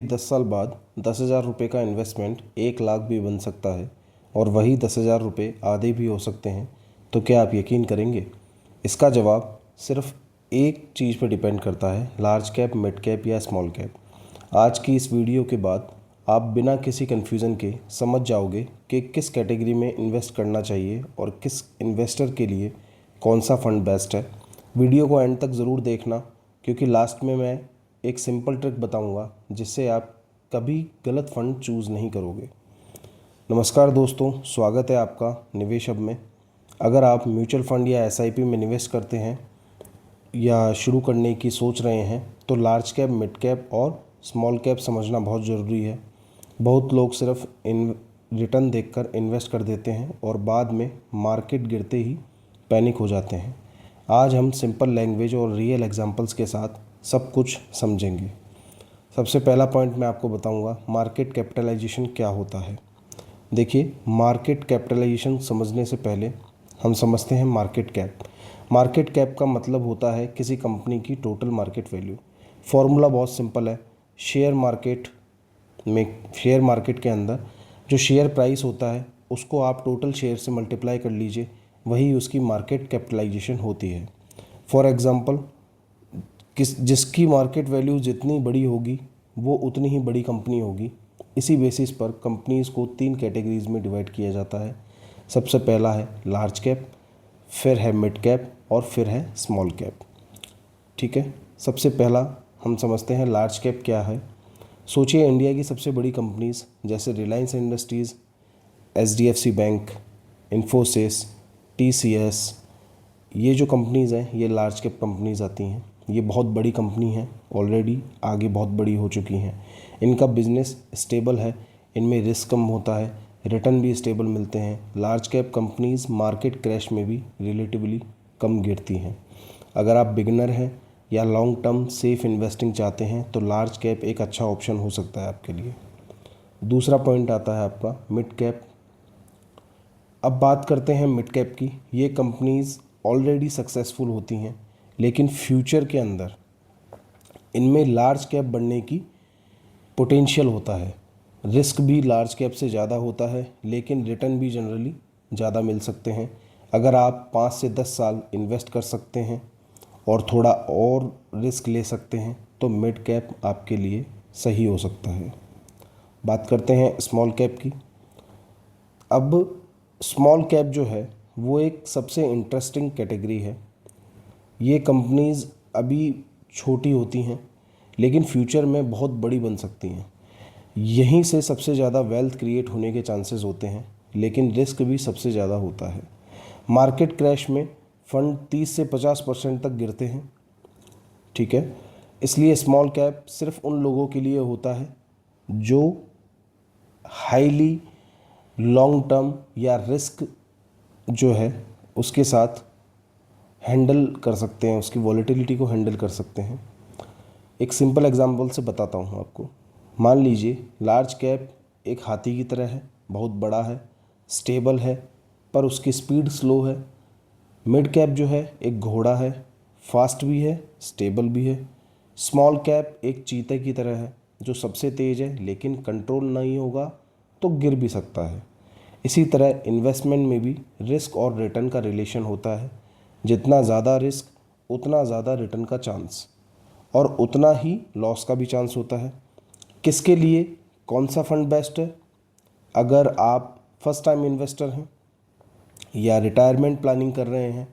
10 साल बाद 10,000 रुपये का इन्वेस्टमेंट 1 लाख भी बन सकता है और वही 10,000 रुपये आधे भी हो सकते हैं। तो क्या आप यकीन करेंगे? इसका जवाब सिर्फ एक चीज़ पर डिपेंड करता है, लार्ज कैप, मिड कैप या स्मॉल कैप। आज की इस वीडियो के बाद आप बिना किसी कन्फ्यूज़न के समझ जाओगे कि किस कैटेगरी में इन्वेस्ट करना चाहिए और किस इन्वेस्टर के लिए कौन सा फ़ंड बेस्ट है। वीडियो को एंड तक ज़रूर देखना, क्योंकि लास्ट में मैं एक सिंपल ट्रिक बताऊंगा जिससे आप कभी गलत फ़ंड चूज़ नहीं करोगे। नमस्कार दोस्तों, स्वागत है आपका निवेश हब में। अगर आप म्यूचुअल फ़ंड या एसआईपी में निवेश करते हैं या शुरू करने की सोच रहे हैं तो लार्ज कैप, मिड कैप और स्मॉल कैप समझना बहुत ज़रूरी है। बहुत लोग सिर्फ रिटर्न देखकर इन्वेस्ट कर देते हैं और बाद में मार्केट गिरते ही पैनिक हो जाते हैं। आज हम सिंपल लैंग्वेज और रियल एग्जांपल्स के साथ सब कुछ समझेंगे। सबसे पहला पॉइंट मैं आपको बताऊंगा, मार्केट कैपिटलाइजेशन क्या होता है। देखिए, मार्केट कैपिटलाइजेशन समझने से पहले हम समझते हैं मार्केट कैप। मार्केट कैप का मतलब होता है किसी कंपनी की टोटल मार्केट वैल्यू। फॉर्मूला बहुत सिंपल है। शेयर मार्केट के अंदर जो शेयर प्राइस होता है उसको आप टोटल शेयर से मल्टीप्लाई कर लीजिए, वही उसकी मार्केट कैपिटलाइजेशन होती है। फॉर एग्ज़ाम्पल, जिसकी मार्केट वैल्यू जितनी बड़ी होगी वो उतनी ही बड़ी कंपनी होगी। इसी बेसिस पर कंपनीज़ को 3 कैटेगरीज में डिवाइड किया जाता है। सबसे पहला है लार्ज कैप, फिर है मिड कैप और फिर है स्मॉल कैप। ठीक है, सबसे पहला हम समझते हैं लार्ज कैप क्या है। सोचिए, इंडिया की सबसे बड़ी कंपनीज़ जैसे Reliance industries, HDFC bank, Infosys, TCS, ये जो कंपनीज़ हैं ये लार्ज कैप कंपनीज़ आती हैं। ये बहुत बड़ी कंपनी हैं, ऑलरेडी आगे बहुत बड़ी हो चुकी हैं। इनका बिजनेस स्टेबल है, इनमें रिस्क कम होता है, रिटर्न भी स्टेबल मिलते हैं। Large cap companies market crash में भी रिलेटिवली कम गिरती हैं। अगर आप बिगिनर हैं या लॉन्ग टर्म सेफ इन्वेस्टिंग चाहते हैं तो लार्ज कैप एक अच्छा ऑप्शन हो सकता है आपके लिए। दूसरा पॉइंट आता है आपका मिड कैप। अब बात करते हैं मिड कैप की। ये कंपनीज़ ऑलरेडी सक्सेसफुल होती हैं, लेकिन फ्यूचर के अंदर इनमें लार्ज कैप बनने की पोटेंशियल होता है। रिस्क भी लार्ज कैप से ज़्यादा होता है, लेकिन रिटर्न भी जनरली ज़्यादा मिल सकते हैं। अगर आप 5 से 10 साल इन्वेस्ट कर सकते हैं और थोड़ा और रिस्क ले सकते हैं तो मिड कैप आपके लिए सही हो सकता है। बात करते हैं स्मॉल कैप की। अब स्मॉल कैप जो है वो एक सबसे इंटरेस्टिंग कैटेगरी है। ये कंपनीज़ अभी छोटी होती हैं लेकिन फ्यूचर में बहुत बड़ी बन सकती हैं। यहीं से सबसे ज़्यादा वेल्थ क्रिएट होने के चांसेस होते हैं, लेकिन रिस्क भी सबसे ज़्यादा होता है। मार्केट क्रैश में फ़ंड 30 से 50% तक गिरते हैं। ठीक है, इसलिए स्मॉल कैप सिर्फ उन लोगों के लिए होता है जो हाईली लॉन्ग टर्म या रिस्क जो है उसके साथ हैंडल कर सकते हैं, उसकी वॉलेटिलिटी को हैंडल कर सकते हैं। एक सिंपल एग्जांपल से बताता हूँ आपको। मान लीजिए लार्ज कैप एक हाथी की तरह है, बहुत बड़ा है, स्टेबल है, पर उसकी स्पीड स्लो है। मिड कैप जो है एक घोड़ा है, फास्ट भी है, स्टेबल भी है। स्मॉल कैप एक चीते की तरह है जो सबसे तेज़ है, लेकिन कंट्रोल नहीं होगा तो गिर भी सकता है। इसी तरह इन्वेस्टमेंट में भी रिस्क और रिटर्न का रिलेशन होता है। जितना ज़्यादा रिस्क उतना ज़्यादा रिटर्न का चांस और उतना ही लॉस का भी चांस होता है। किसके लिए कौन सा फंड बेस्ट है? अगर आप फर्स्ट टाइम इन्वेस्टर हैं या रिटायरमेंट प्लानिंग कर रहे हैं,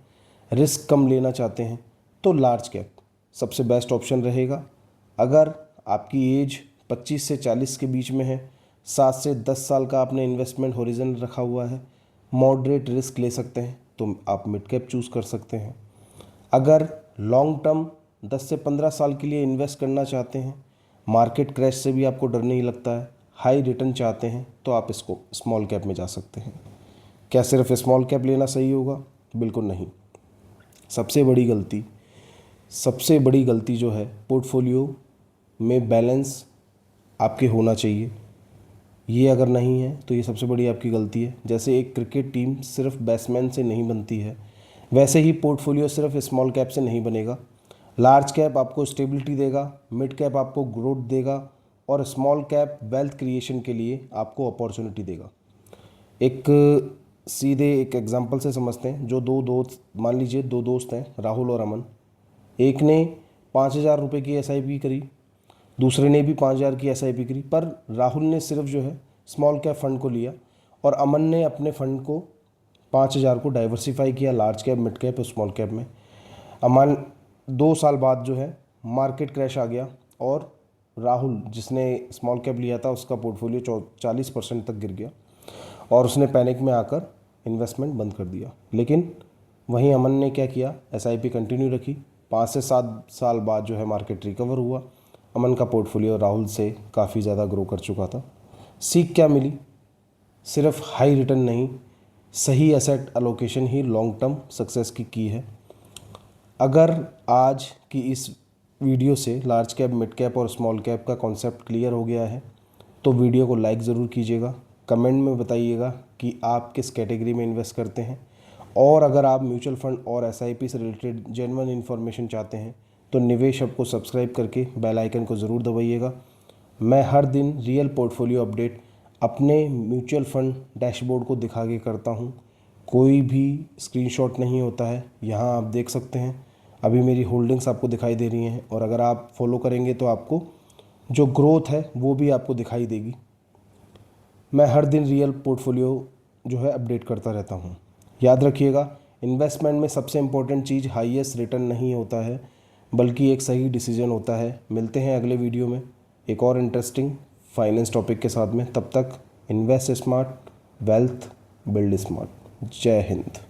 रिस्क कम लेना चाहते हैं तो लार्ज कैप सबसे बेस्ट ऑप्शन रहेगा। अगर आपकी एज 25 से 40 के बीच में है, 7 से 10 साल का आपने इन्वेस्टमेंट होरिजन रखा हुआ है, मॉडरेट रिस्क ले सकते हैं तो आप मिड कैप चूज़ कर सकते हैं। अगर लॉन्ग टर्म 10 से 15 साल के लिए इन्वेस्ट करना चाहते हैं, मार्केट क्रैश से भी आपको डर नहीं लगता है, हाई रिटर्न चाहते हैं तो आप इसको स्मॉल कैप में जा सकते हैं। क्या सिर्फ स्मॉल कैप लेना सही होगा? बिल्कुल नहीं। सबसे बड़ी गलती जो है, पोर्टफोलियो में बैलेंस आपके होना चाहिए। ये अगर नहीं है तो ये सबसे बड़ी आपकी गलती है। जैसे एक क्रिकेट टीम सिर्फ बैट्समैन से नहीं बनती है, वैसे ही पोर्टफोलियो सिर्फ स्मॉल कैप से नहीं बनेगा। लार्ज कैप आपको स्टेबिलिटी देगा, मिड कैप आपको ग्रोथ देगा और स्मॉल कैप वेल्थ क्रिएशन के लिए आपको अपॉर्चुनिटी देगा। एक सीधे एक एग्जांपल से समझते हैं। जो दो दोस्त, मान लीजिए दो दोस्त हैं, राहुल और अमन। एक ने 5,000 रुपये की SIP करी, दूसरे ने भी 5,000 की SIP करी, पर राहुल ने सिर्फ जो है स्मॉल कैप फंड को लिया और अमन ने अपने फंड को 5,000 को डाइवर्सिफाई किया large cap, mid cap, small cap में। अमन 2 साल बाद जो है मार्केट क्रैश आ गया और राहुल जिसने स्मॉल कैप लिया था उसका पोर्टफोलियो 40% तक गिर गया और उसने पैनिक में आकर इन्वेस्टमेंट बंद कर दिया। लेकिन वहीं अमन ने क्या किया, SIP कंटिन्यू रखी। 5 से 7 साल बाद जो है मार्केट रिकवर हुआ। अमन का पोर्टफोलियो राहुल से काफ़ी ज़्यादा ग्रो कर चुका था। सीख क्या मिली? सिर्फ हाई रिटर्न नहीं, सही एसेट एलोकेशन ही लॉन्ग टर्म सक्सेस की है। अगर आज की इस वीडियो से लार्ज कैप, मिड कैप और स्मॉल कैप का कॉन्सेप्ट क्लियर हो गया है तो वीडियो को लाइक ज़रूर कीजिएगा। कमेंट में बताइएगा कि आप किस कैटेगरी में इन्वेस्ट करते हैं, और अगर आप म्यूचुअल फंड और SIP से रिलेटेड जेन्युइन इन्फॉर्मेशन चाहते हैं तो निवेश हब को सब्सक्राइब करके बेल आइकन को ज़रूर दबाइएगा। मैं हर दिन रियल पोर्टफोलियो अपडेट अपने म्यूचुअल फंड डैशबोर्ड को दिखा के करता हूँ। कोई भी स्क्रीनशॉट नहीं होता है। यहाँ आप देख सकते हैं अभी मेरी होल्डिंग्स आपको दिखाई दे रही हैं, और अगर आप फॉलो करेंगे तो आपको जो ग्रोथ है वो भी आपको दिखाई देगी। मैं हर दिन रियल पोर्टफोलियो जो है अपडेट करता रहता हूँ। याद रखिएगा, इन्वेस्टमेंट में सबसे इम्पोर्टेंट चीज़ हाईएस्ट रिटर्न नहीं होता है, बल्कि एक सही डिसीजन होता है। मिलते हैं अगले वीडियो में एक और इंटरेस्टिंग फाइनेंस टॉपिक के साथ में। तब तक invest smart, wealth build smart. जय हिंद।